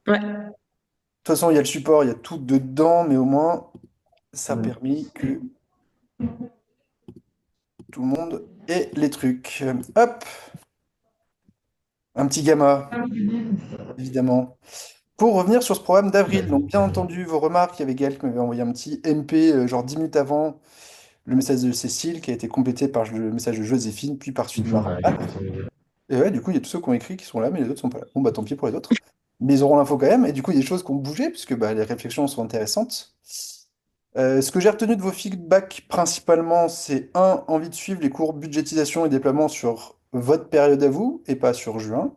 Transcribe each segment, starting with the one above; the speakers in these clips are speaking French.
Ouais. De toute façon, il y a le support, il y a tout dedans, mais au moins, ça a permis que tout le monde ait les trucs. Hop, un petit gamma, évidemment. Pour revenir sur ce programme d'avril, donc bien entendu, vos remarques, il y avait Gaël qui m'avait envoyé un petit MP, genre 10 minutes avant le message de Cécile, qui a été complété par le message de Joséphine, puis par celui de Marc. Et ouais, du coup, il y a tous ceux qui ont écrit qui sont là, mais les autres sont pas là. Bon, bah tant pis pour les autres. Mais ils auront l'info quand même. Et du coup, il y a des choses qui ont bougé, puisque bah, les réflexions sont intéressantes. Ce que j'ai retenu de vos feedbacks principalement, c'est un, envie de suivre les cours budgétisation et déploiement sur votre période à vous, et pas sur juin.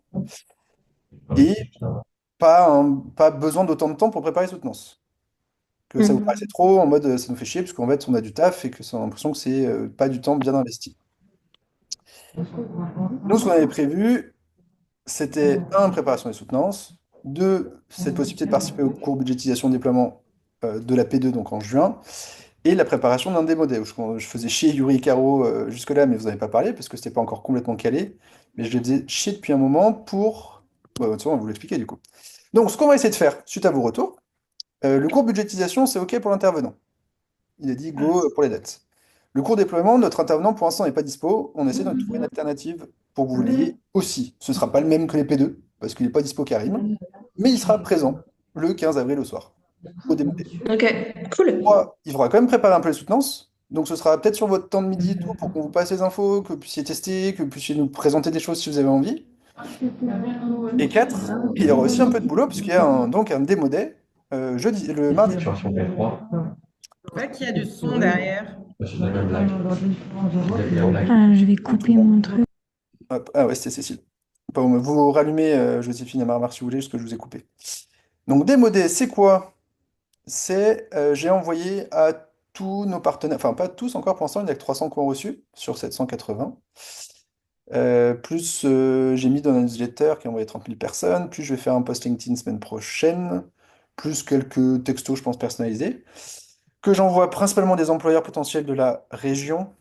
Et pas besoin d'autant de temps pour préparer les soutenances. Que ça vous paraissait Mhm. trop, en mode ça nous fait chier, parce qu'en fait, on a du taf et que ça a l'impression que c'est pas du temps bien investi. Nous, ce qu'on avait prévu, c'était un, préparation des soutenances, deux, cette possibilité de participer au cours budgétisation déploiement de la P2, donc en juin, et la préparation d'un démodé, où je faisais chier Yuri et Caro jusque-là, mais vous n'avez pas parlé, parce que c'était pas encore complètement calé, mais je les faisais chier depuis un moment pour... Bah, de toute façon, on va vous l'expliquer du coup. Donc, ce qu'on va essayer de faire, suite à vos retours, le cours budgétisation, c'est OK pour l'intervenant. Il a dit go pour les dates. Le cours déploiement, notre intervenant pour l'instant n'est pas dispo. On essaie de trouver une alternative pour que vous l'ayez aussi. Ce ne sera pas le même que les P2, parce qu'il n'est pas dispo Karim, mais il sera présent le 15 avril au soir, au démonté. Ok, cool. Moi, il faudra quand même préparer un peu les soutenances. Donc ce sera peut-être sur votre temps de midi et tout, pour qu'on vous passe les infos, que vous puissiez tester, que vous puissiez nous présenter des choses si vous avez envie. Et quatre, il y aura aussi un peu de boulot, puisqu'il y a donc un démo day jeudi, le mardi. Pas qu'il y a du son derrière. Ah, je vais couper mon truc. Hop. Ah ouais, c'était Cécile. Bon, vous rallumez Joséphine et Marmar si vous voulez, parce que je vous ai coupé. Donc démodé, c'est quoi? C'est j'ai envoyé à tous nos partenaires, enfin pas tous encore pour l'instant, il n'y a que 300 qui ont reçu sur 780. Plus j'ai mis dans la newsletter qui a envoyé 30 000 personnes, plus je vais faire un post LinkedIn semaine prochaine, plus quelques textos, je pense, personnalisés, que j'envoie principalement des employeurs potentiels de la région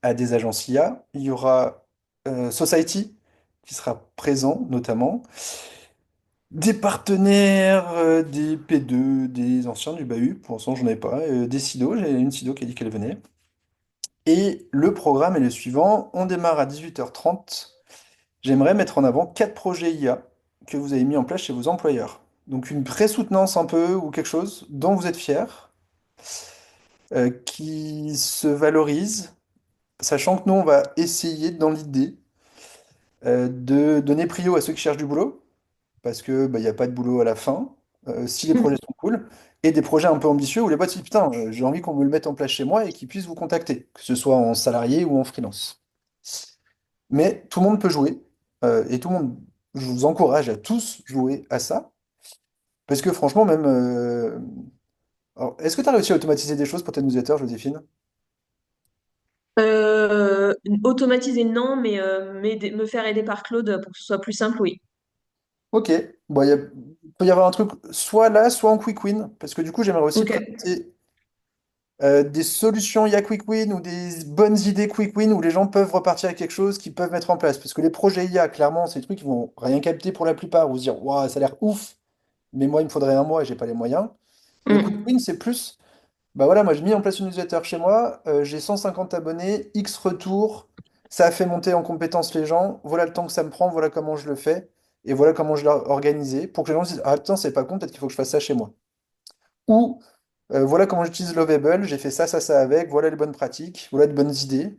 à des agences IA. Il y aura Society qui sera présent notamment, des partenaires, des P2, des anciens du bahut, pour l'instant j'en ai pas, des SIDO, j'ai une SIDO qui a dit qu'elle venait. Et le programme est le suivant, on démarre à 18h30. J'aimerais mettre en avant 4 projets IA que vous avez mis en place chez vos employeurs. Donc une pré-soutenance un peu ou quelque chose dont vous êtes fier, qui se valorise, sachant que nous on va essayer dans l'idée de donner prio à ceux qui cherchent du boulot, parce que bah, il n'y a pas de boulot à la fin, si les projets sont cool, et des projets un peu ambitieux où les boîtes se disent, putain, j'ai envie qu'on me le mette en place chez moi et qu'ils puissent vous contacter, que ce soit en salarié ou en freelance. Mais tout le monde peut jouer, et tout le monde, je vous encourage à tous jouer à ça, parce que franchement, même... alors, est-ce que tu as réussi à automatiser des choses pour tes newsletters, Joséphine? Automatiser, non, mais me faire aider par Claude pour que ce soit plus simple, oui. Ok, bon, il peut y avoir un truc soit là, soit en quick win, parce que du coup, j'aimerais aussi Ok. présenter des solutions IA Quick Win ou des bonnes idées Quick Win où les gens peuvent repartir avec quelque chose qu'ils peuvent mettre en place. Parce que les projets IA, clairement, c'est des trucs qui vont rien capter pour la plupart, ou se dire, waouh, ça a l'air ouf, mais moi, il me faudrait un mois et j'ai pas les moyens. Le Quick Mm. Win, c'est plus, bah voilà, moi, j'ai mis en place une newsletter chez moi, j'ai 150 abonnés, X retours, ça a fait monter en compétence les gens, voilà le temps que ça me prend, voilà comment je le fais, et voilà comment je l'ai organisé, pour que les gens se disent, ah putain, c'est pas con, peut-être qu'il faut que je fasse ça chez moi. Ou voilà comment j'utilise Lovable, j'ai fait ça avec, voilà les bonnes pratiques, voilà les bonnes idées.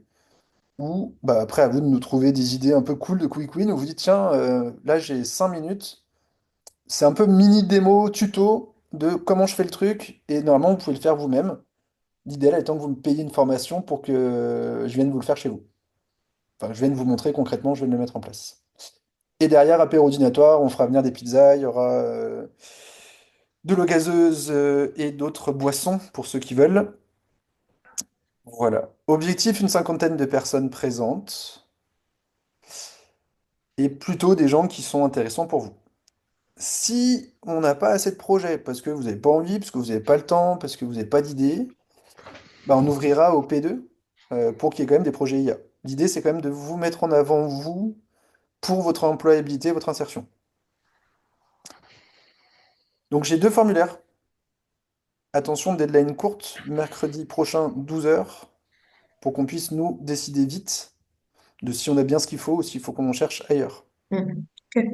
Ou bah, après, à vous de nous trouver des idées un peu cool de Quick Win où vous dites, tiens, là j'ai 5 minutes, c'est un peu mini démo, tuto de comment je fais le truc, et normalement vous pouvez le faire vous-même. L'idéal étant que vous me payiez une formation pour que je vienne vous le faire chez vous. Enfin, je vienne vous montrer concrètement, je viens de le mettre en place. Et derrière, apéro dînatoire, on fera venir des pizzas, il y aura de l'eau gazeuse et d'autres boissons pour ceux qui veulent. Voilà. Objectif, une cinquantaine de personnes présentes et plutôt des gens qui sont intéressants pour vous. Si on n'a pas assez de projets, parce que vous n'avez pas envie, parce que vous n'avez pas le temps, parce que vous n'avez pas d'idées, bah on ouvrira au P2 pour qu'il y ait quand même des projets IA. L'idée, c'est quand même de vous mettre en avant, vous, pour votre employabilité, votre insertion. Donc j'ai deux formulaires. Attention, deadline courte, mercredi prochain, 12 h, pour qu'on puisse nous décider vite de si on a bien ce qu'il faut ou s'il faut qu'on en cherche ailleurs. Mhm. Ok.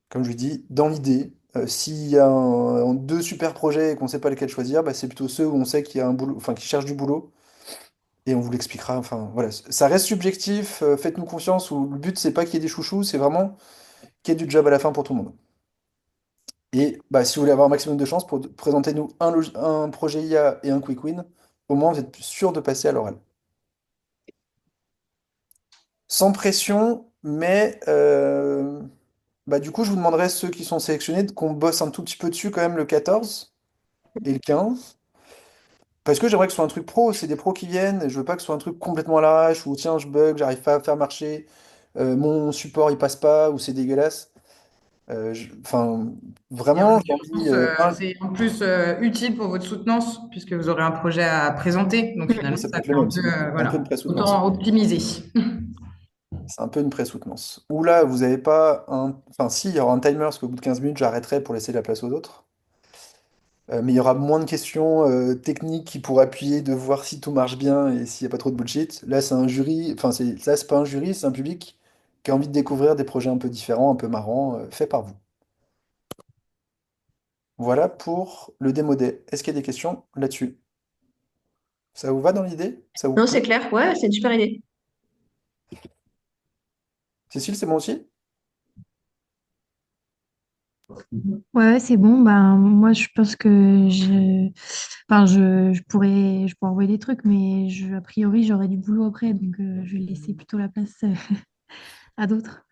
Comme je lui dis, dans l'idée, s'il y a deux super projets et qu'on ne sait pas lesquels choisir, bah, c'est plutôt ceux où on sait qu'il y a un boulot, enfin, qui cherchent du boulot, et on vous l'expliquera. Enfin, voilà, ça reste subjectif, faites-nous confiance, où le but, c'est pas qu'il y ait des chouchous, c'est vraiment qu'il y ait du job à la fin pour tout le monde. Et bah, si vous voulez avoir un maximum de chance, présentez-nous un projet IA et un quick win, au moins vous êtes sûr de passer à l'oral. Sans pression, mais bah, du coup, je vous demanderai ceux qui sont sélectionnés qu'on bosse un tout petit peu dessus quand même le 14 et le 15. Parce que j'aimerais que ce soit un truc pro, c'est des pros qui viennent, et je veux pas que ce soit un truc complètement à l'arrache, où tiens, je bug, j'arrive pas à faire marcher, mon support il passe pas, ou c'est dégueulasse. Enfin, Et en vraiment, j'ai envie. l'occurrence, c'est en plus utile pour votre soutenance, puisque vous aurez un projet à présenter. Donc Mhm. finalement, Ça peut ça être le fait un même, peu, c'est un peu une voilà, pré-soutenance. autant optimiser. C'est un peu une pré-soutenance. Ou là, vous avez pas un. Enfin, si, il y aura un timer, parce qu'au bout de 15 minutes, j'arrêterai pour laisser la place aux autres. Mais il y aura moins de questions techniques pour appuyer, de voir si tout marche bien et s'il n'y a pas trop de bullshit. Là, c'est un jury, enfin, là, c'est pas un jury, c'est un public qui a envie de découvrir des projets un peu différents, un peu marrants, faits par vous. Voilà pour le démo day. Est-ce qu'il y a des questions là-dessus? Ça vous va dans l'idée? Ça vous Non, plaît? c'est clair. Ouais, c'est une super idée. Cécile, c'est bon aussi? Ouais, c'est bon. Ben, moi, je pense que enfin, je pourrais envoyer des trucs, mais a priori, j'aurai du boulot après, donc je vais laisser plutôt la place à d'autres.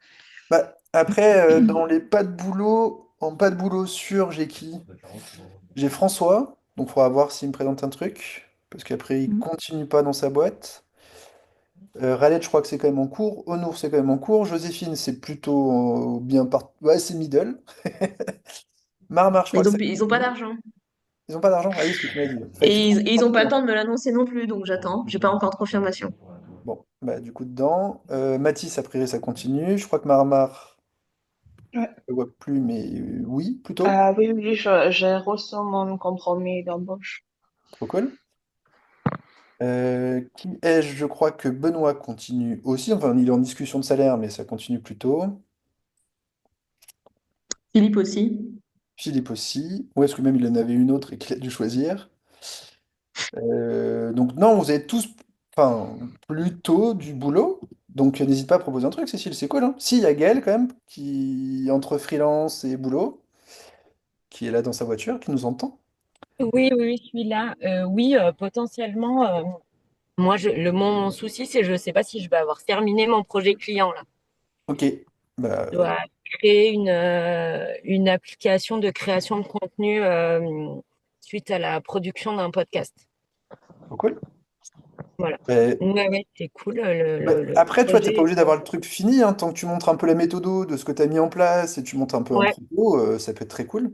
Bah, après, dans les pas de boulot, en pas de boulot sûr, j'ai qui? J'ai François, donc il faudra voir s'il me présente un truc, parce qu'après, il Mm. continue pas dans sa boîte. Raled, je crois que c'est quand même en cours. Honour, c'est quand même en cours. Joséphine, c'est plutôt bien par... Ouais, c'est middle. Marmar, je crois que ça Ils ont pas continue. d'argent. Ils ont pas d'argent? Ah oui, ce que tu m'as dit. Fallait que tu te Et ils ont pas le renseignes. temps de me l'annoncer non plus, donc j'attends. J'ai pas encore de confirmation. Bon, bah du coup, dedans. Mathis, a priori, ça continue. Je crois que Marmar, Ouais. je le vois plus, mais oui, plutôt. Oui, oui, j'ai reçu mon compromis d'embauche. Trop cool. Qui ai-je? Je crois que Benoît continue aussi. Enfin, il est en discussion de salaire, mais ça continue plutôt. Philippe aussi. Philippe aussi. Ou est-ce que même il en avait une autre et qu'il a dû choisir? Donc non, vous avez tous, enfin, plutôt du boulot. Donc n'hésite pas à proposer un truc, Cécile, c'est cool, hein. Si, il y a Gaël quand même, qui, entre freelance et boulot, qui est là dans sa voiture, qui nous entend. Oui, oui, oui, je suis là. Oui, potentiellement. Moi, mon souci, c'est je ne sais pas si je vais avoir terminé mon projet client là. Ok, bah, Je dois créer une application de création de contenu suite à la production d'un podcast. trop cool. Voilà. Euh, Ouais, ouais, c'est cool. Le Après, tu vois, t'es pas projet. obligé d'avoir le truc fini, hein, tant que tu montres un peu la méthodo de ce que tu as mis en place et tu montres un peu un Ouais, propos, ça peut être très cool.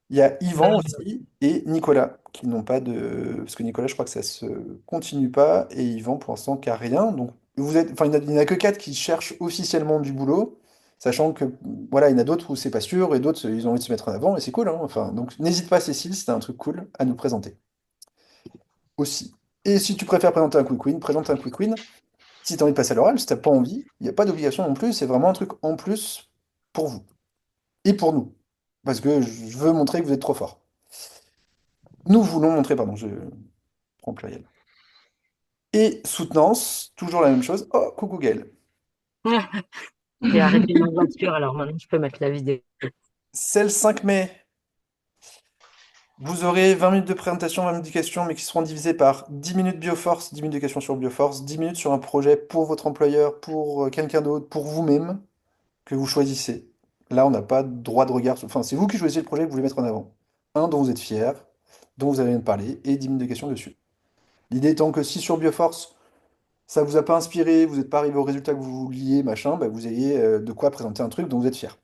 Il y a bah, Yvan aussi et Nicolas qui n'ont pas de... Parce que Nicolas, je crois que ça se continue pas et Yvan, pour l'instant, qui a rien. Donc, vous êtes... enfin, il n'y en a que quatre qui cherchent officiellement du boulot, sachant que, voilà, il y en a d'autres où c'est pas sûr et d'autres, ils ont envie de se mettre en avant et c'est cool, hein. Enfin, donc, n'hésite pas, Cécile, si t'as un truc cool à nous présenter aussi. Et si tu préfères présenter un quick win, présente un quick win. Si tu as envie de passer à l'oral, si t'as pas envie, il n'y a pas d'obligation non plus, c'est vraiment un truc en plus pour vous et pour nous. Parce que je veux montrer que vous êtes trop fort. Nous voulons montrer, pardon, je prends au pluriel. Et soutenance, toujours la même chose. Oh, coucou Gaël. j'ai arrêté ma voiture, alors maintenant je peux mettre la vidéo. C'est le 5 mai. Vous aurez 20 minutes de présentation, 20 minutes de questions, mais qui seront divisées par 10 minutes Bioforce, 10 minutes de questions sur Bioforce, 10 minutes sur un projet pour votre employeur, pour quelqu'un d'autre, pour vous-même, que vous choisissez. Là, on n'a pas de droit de regard. Enfin, c'est vous qui choisissez le projet que vous voulez mettre en avant. Un dont vous êtes fier, dont vous allez me parler, et 10 minutes de questions dessus. L'idée étant que si sur Bioforce, ça vous a pas inspiré, vous n'êtes pas arrivé au résultat que vous vouliez, machin, bah, vous ayez de quoi présenter un truc dont vous êtes fier.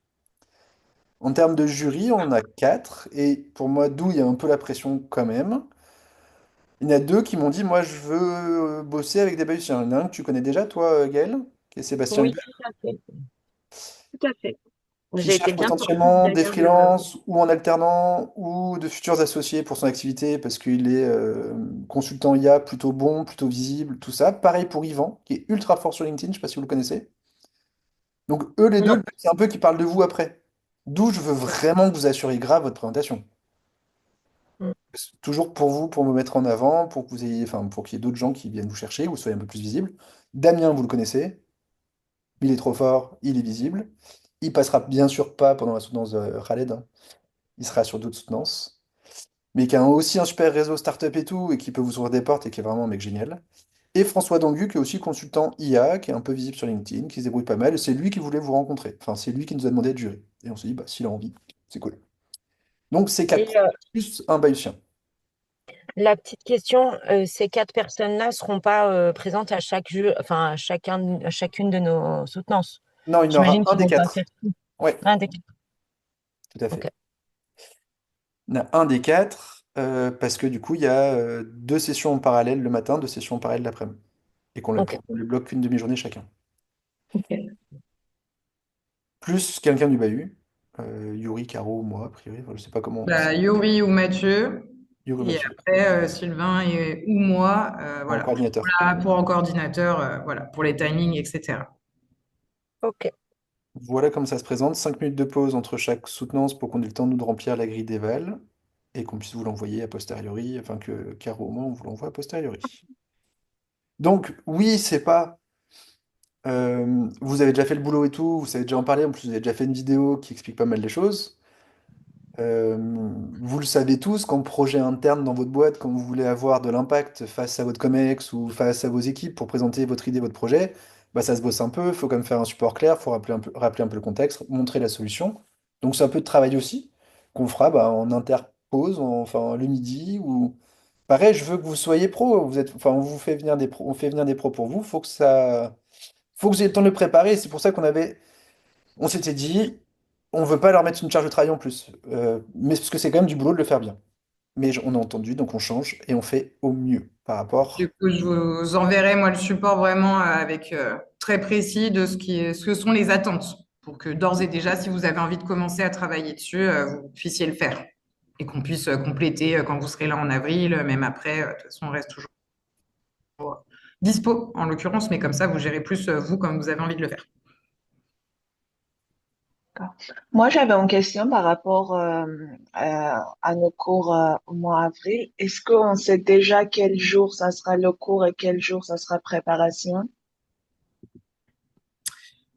En termes de jury, on en a quatre, et pour moi, d'où il y a un peu la pression quand même. Il y en a deux qui m'ont dit, moi, je veux bosser avec des Bayesiens. Il y en a un que tu connais déjà, toi, Gaël, qui est Sébastien Oui, Hubert. tout à fait. Tout à fait. qui J'ai été cherche bien surprise potentiellement des d'ailleurs. freelances ou en alternant ou de futurs associés pour son activité parce qu'il est consultant IA plutôt bon, plutôt visible, tout ça. Pareil pour Yvan, qui est ultra fort sur LinkedIn, je sais pas si vous le connaissez. Donc eux les deux, Non. le but, c'est un peu qu'ils parlent de vous après. D'où je veux vraiment que vous assuriez grave votre présentation. Mm. C'est toujours pour vous, pour me mettre en avant, pour que vous ayez, enfin, pour qu'il y ait d'autres gens qui viennent vous chercher, vous soyez un peu plus visible. Damien, vous le connaissez, il est trop fort, il est visible. Il passera bien sûr pas pendant la soutenance de Khaled, hein. Il sera sur d'autres soutenances. Mais qui a aussi un super réseau startup et tout, et qui peut vous ouvrir des portes et qui est vraiment un mec génial. Et François Dangu, qui est aussi consultant IA, qui est un peu visible sur LinkedIn, qui se débrouille pas mal, et c'est lui qui voulait vous rencontrer. Enfin, c'est lui qui nous a demandé de jury. Et on s'est dit, bah, s'il a envie, c'est cool. Donc, c'est Et quatre, plus un Bayusien. la petite question, ces quatre personnes-là seront pas présentes à chaque jeu, enfin à chacune de nos soutenances. Non, il y en aura J'imagine un qu'ils des vont pas quatre. faire tout. Ouais, Un des quatre. tout à Ok. fait. Il y en a un des quatre, parce que du coup, il y a deux sessions en parallèle le matin, deux sessions en parallèle l'après-midi. Et Ok. on les bloque qu'une demi-journée chacun. Ok. Plus quelqu'un du bahut, Yuri, Caro, moi, a priori, enfin, je sais pas comment. Bah, Yuri ou Mathieu. Yuri Et Mathieu, après, Sylvain ou moi, en voilà, coordinateur. pour en coordinateur, voilà, pour les timings, etc. Ok. Voilà comme ça se présente. 5 minutes de pause entre chaque soutenance pour qu'on ait le temps, nous, de remplir la grille d'éval et qu'on puisse vous l'envoyer a posteriori, afin que Caro, au moins, on vous l'envoie a posteriori. Donc, oui, c'est pas. Vous avez déjà fait le boulot et tout, vous savez déjà en parler, en plus, vous avez déjà fait une vidéo qui explique pas mal les choses. Euh, Vous le savez tous, quand projet interne dans votre boîte, quand vous voulez avoir de l'impact face à votre COMEX ou face à vos équipes pour présenter votre idée, votre projet, bah ça se bosse un peu, il faut quand même faire un support clair, il faut rappeler un peu le contexte, montrer la solution. Donc c'est un peu de travail aussi, qu'on fera bah, en interpause, enfin le midi, ou pareil, je veux que vous soyez pro, enfin, on vous fait venir des pros, on fait venir des pros pour vous, faut que vous ayez le temps de le préparer, c'est pour ça on s'était dit, on veut pas leur mettre une charge de travail en plus. Mais parce que c'est quand même du boulot de le faire bien. Mais on a entendu, donc on change et on fait au mieux par Du rapport. coup, je vous enverrai, moi, le support vraiment avec très précis de ce que sont les attentes pour que d'ores et déjà, si vous avez envie de commencer à travailler dessus, vous puissiez le faire et qu'on puisse compléter quand vous serez là en avril, même après. De toute façon, on reste toujours dispo, en l'occurrence, mais comme ça, vous gérez plus vous comme vous avez envie de le faire. D'accord. Moi, j'avais une question par rapport à nos cours au mois d'avril. Est-ce qu'on sait déjà quel jour ça sera le cours et quel jour ça sera préparation?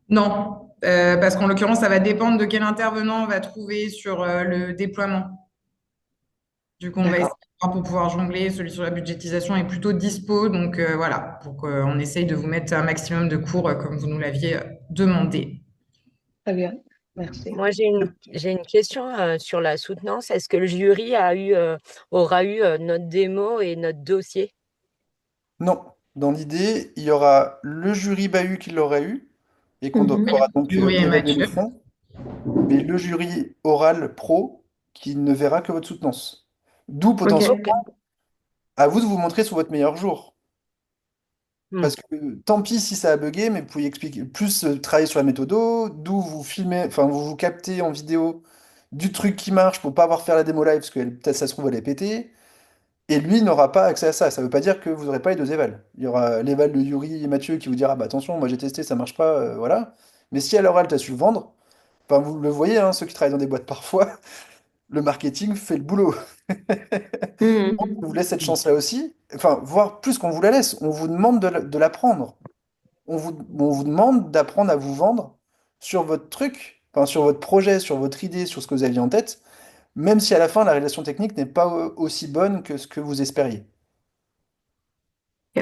Non, parce qu'en l'occurrence, ça va dépendre de quel intervenant on va trouver sur le déploiement. Du coup, on va essayer D'accord. de voir pour pouvoir jongler. Celui sur la budgétisation est plutôt dispo. Donc voilà, pour qu'on essaye de vous mettre un maximum de cours comme vous nous l'aviez demandé. Très bien. Merci. Moi, j'ai une question sur la soutenance. Est-ce que le jury aura eu notre démo et notre dossier? Non, dans l'idée, il y aura le jury Bahut qui l'aura eu et qu'on Mhm. pourra donc Yuri et évaluer le Mathieu. fond, mais le jury oral pro qui ne verra que votre soutenance. D'où potentiellement Ok. Ok. à vous de vous montrer sur votre meilleur jour. Hmm. Parce que tant pis si ça a bugué, mais vous pouvez expliquer plus travailler sur la méthodo, d'où vous filmez, enfin vous vous captez en vidéo du truc qui marche pour pas avoir faire la démo live parce que peut-être ça se trouve elle est pétée. Et lui n'aura pas accès à ça. Ça veut pas dire que vous n'aurez pas les deux évals. Il y aura l'éval de Yuri et Mathieu qui vous dira bah attention, moi j'ai testé, ça marche pas, voilà. Mais si à l'oral tu as su le vendre, enfin vous le voyez, hein, ceux qui travaillent dans des boîtes parfois, le marketing fait le boulot. On Mhm. vous laisse cette chance-là aussi, enfin, voire plus qu'on vous la laisse, on vous demande de l'apprendre. On vous demande d'apprendre à vous vendre sur votre truc, enfin, sur votre projet, sur votre idée, sur ce que vous aviez en tête, même si à la fin, la réalisation technique n'est pas aussi bonne que ce que vous espériez.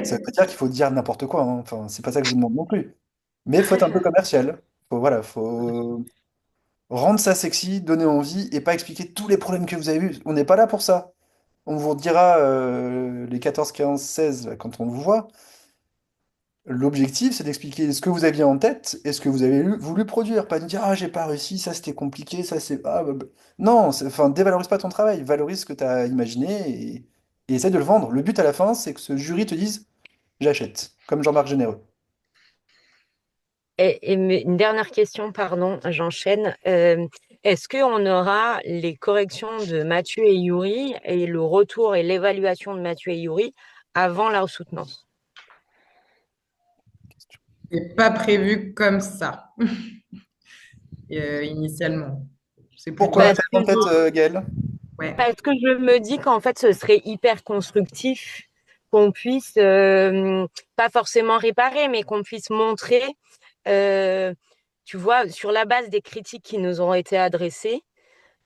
Ça veut pas dire qu'il faut dire n'importe quoi, hein. Enfin, c'est pas ça que je vous demande non plus. Mais il faut être un peu commercial. Voilà, faut rendre ça sexy, donner envie et pas expliquer tous les problèmes que vous avez eus. On n'est pas là pour ça. On vous dira les 14, 15, 16 là, quand on vous voit. L'objectif, c'est d'expliquer ce que vous aviez en tête et ce que vous avez voulu produire. Pas de dire, ah, j'ai pas réussi, ça c'était compliqué, ça c'est. Non, enfin, dévalorise pas ton travail, valorise ce que tu as imaginé et essaie de le vendre. Le but à la fin, c'est que ce jury te dise, j'achète, comme Jean-Marc Généreux. Une dernière question, pardon, j'enchaîne. Est-ce qu'on aura les corrections de Mathieu et Yuri et le retour et l'évaluation de Mathieu et Yuri avant la soutenance? C'est pas prévu comme ça, initialement. C'est Pourquoi? plutôt, Parce Fais que en tête, Gaëlle. ouais. Parce que je me dis qu'en fait, ce serait hyper constructif qu'on puisse, pas forcément réparer, mais qu'on puisse montrer, euh, tu vois, sur la base des critiques qui nous ont été adressées,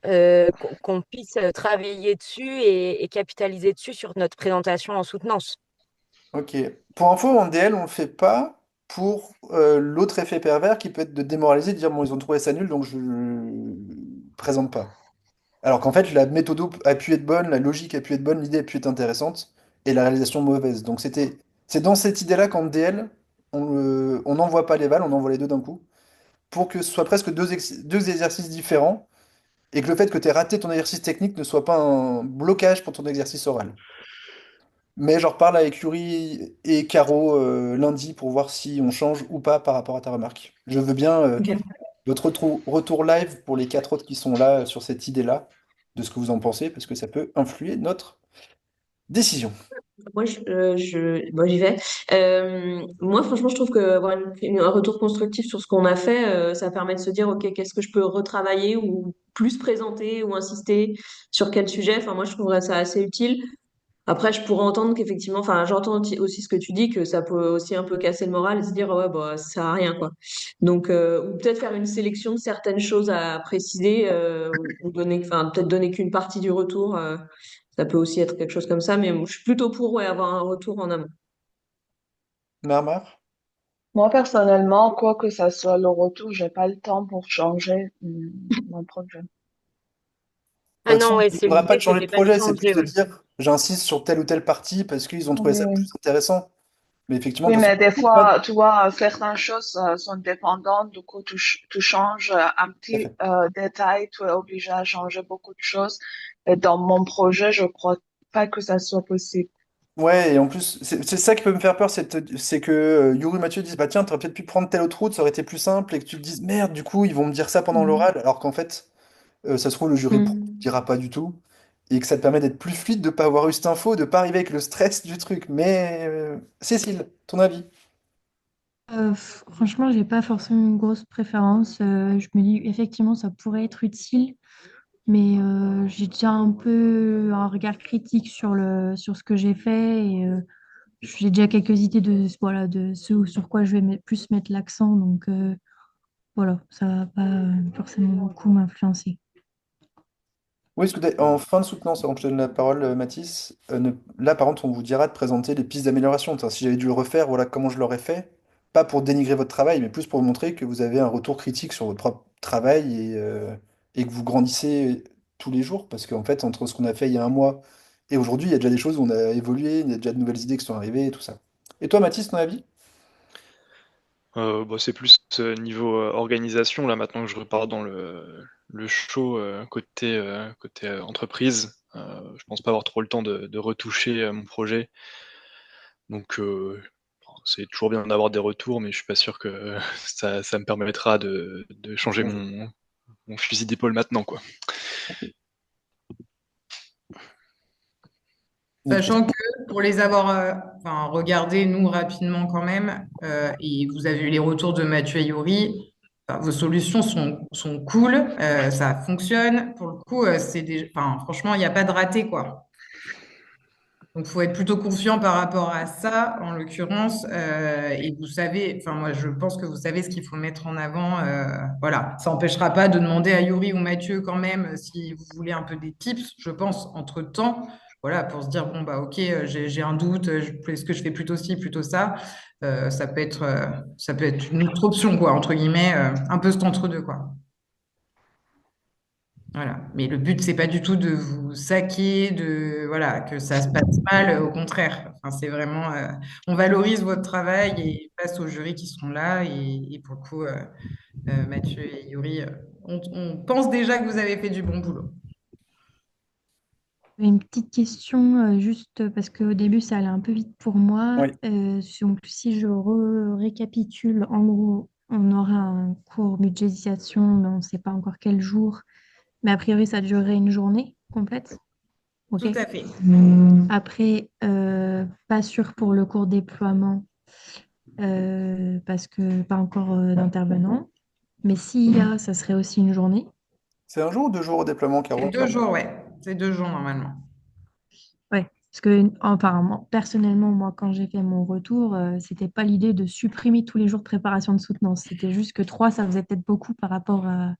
qu'on puisse travailler dessus et capitaliser dessus sur notre présentation en soutenance. Ok. Pour info, en DL, on le fait pas pour l'autre effet pervers qui peut être de démoraliser, de dire bon, ils ont trouvé ça nul, donc je présente pas. Alors qu'en fait, la méthode a pu être bonne, la logique a pu être bonne, l'idée a pu être intéressante, et la réalisation mauvaise. Donc c'est dans cette idée-là qu'en DL, on n'envoie pas les balles, on envoie les deux d'un coup, pour que ce soit presque deux exercices différents, et que le fait que tu aies raté ton exercice technique ne soit pas un blocage pour ton exercice oral. Mais je reparle avec Yuri et Caro lundi pour voir si on change ou pas par rapport à ta remarque. Je veux bien Ok. votre retour live pour les quatre autres qui sont là sur cette idée-là, de ce que vous en pensez, parce que ça peut influer notre décision. Moi, bon, j'y vais. Moi, franchement, je trouve que avoir un retour constructif sur ce qu'on a fait, ça permet de se dire, OK, qu'est-ce que je peux retravailler ou plus présenter ou insister sur quel sujet. Enfin, moi, je trouverais ça assez utile. Après, je pourrais entendre qu'effectivement, enfin, j'entends aussi ce que tu dis, que ça peut aussi un peu casser le moral et se dire, ouais, bah, ça sert à rien, quoi. Donc, ou peut-être faire une sélection de certaines choses à préciser, ou donner, enfin, peut-être donner qu'une partie du retour. Ça peut aussi être quelque chose comme ça, mais je suis plutôt pour, ouais, avoir un retour en amont. Marmar? Moi, personnellement, quoi que ça soit le retour, j'ai pas le temps pour changer mon projet. Ah De toute non, façon, ouais, il ne c'est faudra pas l'idée, de changer de c'était pas de projet, c'est plus changer. de Ouais. dire j'insiste sur telle ou telle partie parce qu'ils ont trouvé ça plus Oui. intéressant. Mais effectivement, Oui, de toute mais des façon, pas fois, tu vois, certaines choses sont dépendantes, du coup, tu changes un tout à petit fait. détail, tu es obligé à changer beaucoup de choses. Et dans mon projet, je crois pas que ça soit possible. Ouais, et en plus, c'est ça qui peut me faire peur, c'est que Yuri Mathieu dise, bah tiens, t'aurais peut-être pu prendre telle autre route, ça aurait été plus simple, et que tu te dises, merde, du coup, ils vont me dire ça pendant Mhm. l'oral, alors qu'en fait, ça se trouve, le jury Mm. dira pas du tout, et que ça te permet d'être plus fluide, de pas avoir eu cette info, de pas arriver avec le stress du truc. Mais, Cécile, ton avis? Franchement, j'ai pas forcément une grosse préférence. Je me dis effectivement ça pourrait être utile, mais j'ai déjà un peu un regard critique sur ce que j'ai fait et j'ai déjà quelques idées de voilà de ce sur quoi je vais plus mettre l'accent. Donc voilà, ça va pas forcément beaucoup m'influencer. Oui, parce que en fin de soutenance, avant que je te donne la parole, Mathis, là, par contre, on vous dira de présenter les pistes d'amélioration. Enfin, si j'avais dû le refaire, voilà comment je l'aurais fait. Pas pour dénigrer votre travail, mais plus pour montrer que vous avez un retour critique sur votre propre travail et que vous grandissez tous les jours. Parce qu'en fait, entre ce qu'on a fait il y a un mois et aujourd'hui, il y a déjà des choses où on a évolué, il y a déjà de nouvelles idées qui sont arrivées et tout ça. Et toi, Mathis, ton avis? Bah, c'est plus niveau organisation, là, maintenant que je repars dans le show côté entreprise. Je pense pas avoir trop le temps de retoucher mon projet. Donc, c'est toujours bien d'avoir des retours, mais je suis pas sûr que ça me permettra de changer mon fusil d'épaule maintenant, quoi. Une autre Sachant question? que pour les avoir enfin, regardés, nous, rapidement quand même, et vous avez eu les retours de Mathieu et Yuri, enfin, vos solutions sont cool, ça fonctionne. Pour le coup, enfin, franchement, il n'y a pas de raté, quoi. Donc, il faut être plutôt confiant par rapport à ça, en l'occurrence. Et vous savez, enfin, moi, je pense que vous savez ce qu'il faut mettre en avant. Voilà, ça n'empêchera pas de demander à Yuri ou Mathieu quand même si vous voulez un peu des tips, je pense, entre-temps. Voilà, pour se dire, bon, bah, ok, j'ai un doute, est-ce que je fais plutôt ci, plutôt ça? Ça peut être une autre option, quoi, entre guillemets, un peu cet entre-deux, quoi. Voilà. Mais le but, c'est pas du tout de vous saquer, de voilà, que ça se passe mal, au contraire. Enfin, c'est vraiment, on valorise votre travail et face aux jurys qui sont là. Et pour le coup, Mathieu et Yuri, on pense déjà que vous avez fait du bon boulot. Une petite question, juste parce qu'au début, ça allait un peu vite pour moi. Oui. Donc, si je récapitule, en gros, on aura un cours budgétisation, mais on ne sait pas encore quel jour. Mais a priori, ça durerait une journée complète. OK. Tout à fait. Après, pas sûr pour le cours déploiement parce que pas encore d'intervenants. Mais s'il y a, ça serait aussi une journée. C'est un jour ou 2 jours au déploiement, C'est Caro? 2 jours, ouais. C'est 2 jours normalement. Ouais, parce que apparemment, personnellement, moi, quand j'ai fait mon retour, c'était pas l'idée de supprimer tous les jours de préparation de soutenance. C'était juste que 3, ça faisait peut-être beaucoup par rapport à.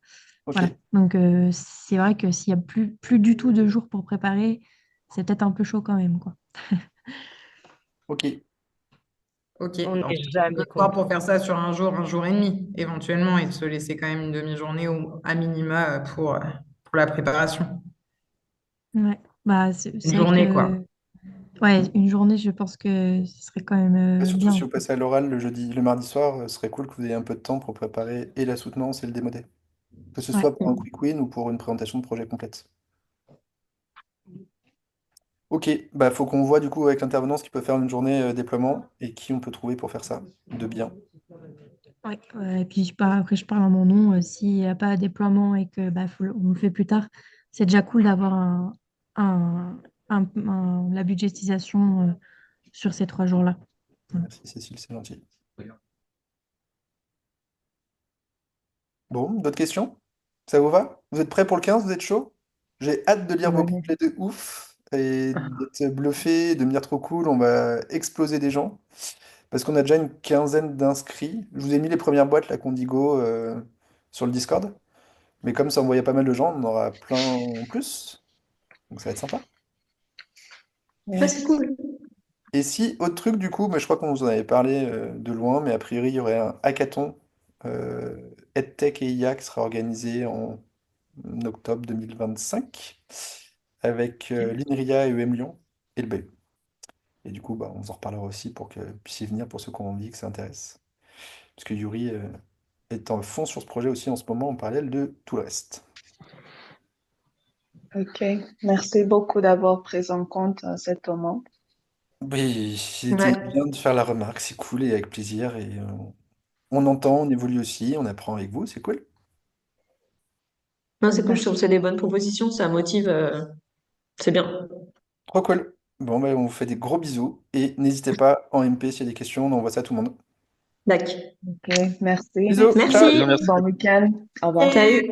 Ok, Voilà. Donc, c'est vrai que s'il y a plus du tout de jours pour préparer, c'est peut-être un peu chaud quand même, quoi. ok. Ok. On Alors, n'est on peut jamais voir contre. pour faire ça sur un jour et demi, éventuellement, et de se laisser quand même une demi-journée à minima pour la préparation. Ouais. Bah, c'est Une vrai journée, quoi. que ouais, une journée, je pense que ce serait quand même Et surtout si bien. vous passez à l'oral le mardi soir, ce serait cool que vous ayez un peu de temps pour préparer et la soutenance et le démodé. Que ce Ouais. soit pour un quick win ou pour une présentation de projet complète. Ok, bah faut qu'on voit du coup avec l'intervenant ce qu'il peut faire une journée déploiement et qui on peut trouver pour faire ça de bien. Ouais. Et puis après, je parle en mon nom. S'il n'y a pas de déploiement et que bah, on le fait plus tard, c'est déjà cool d'avoir un, la budgétisation sur ces 3 jours-là. Voilà. Merci Cécile, c'est gentil. Bon, d'autres questions? Ça vous va? Vous êtes prêts pour le 15? Vous êtes chaud? J'ai hâte de lire vos Ouais. projets de ouf et d'être bluffé, de me dire trop cool, on va exploser des gens. Parce qu'on a déjà une quinzaine d'inscrits. Je vous ai mis les premières boîtes, là, Condigo, sur le Discord. Mais comme ça envoyait pas mal de gens, on en aura plein en plus. Donc ça va être sympa. Ouais, Ouais. c'est cool. Et si, autre truc, du coup, mais je crois qu'on vous en avait parlé de loin, mais a priori, il y aurait un hackathon EdTech et IA qui sera organisé en octobre 2025 avec l'INRIA et EM Lyon et le BU. Et du coup, bah, on vous en reparlera aussi pour que vous puissiez venir pour ceux qui ont envie que ça intéresse. Parce que Yuri est en fond sur ce projet aussi en ce moment en parallèle de tout le reste. Ok. Merci beaucoup d'avoir pris en compte cet moment. Oui, c'était Ouais. bien de faire la remarque, c'est cool et avec plaisir. Et on entend, on évolue aussi, on apprend avec vous, c'est cool. Non, c'est cool, je trouve que c'est des bonnes propositions, ça motive, c'est bien. Trop cool. Bon, bah, on vous fait des gros bisous et n'hésitez pas en MP s'il y a des questions, on envoie ça à tout le monde. D'accord. Ok. Merci. Bisous, ciao! Merci. Bien, merci. Bon week-end. Au revoir. Salut.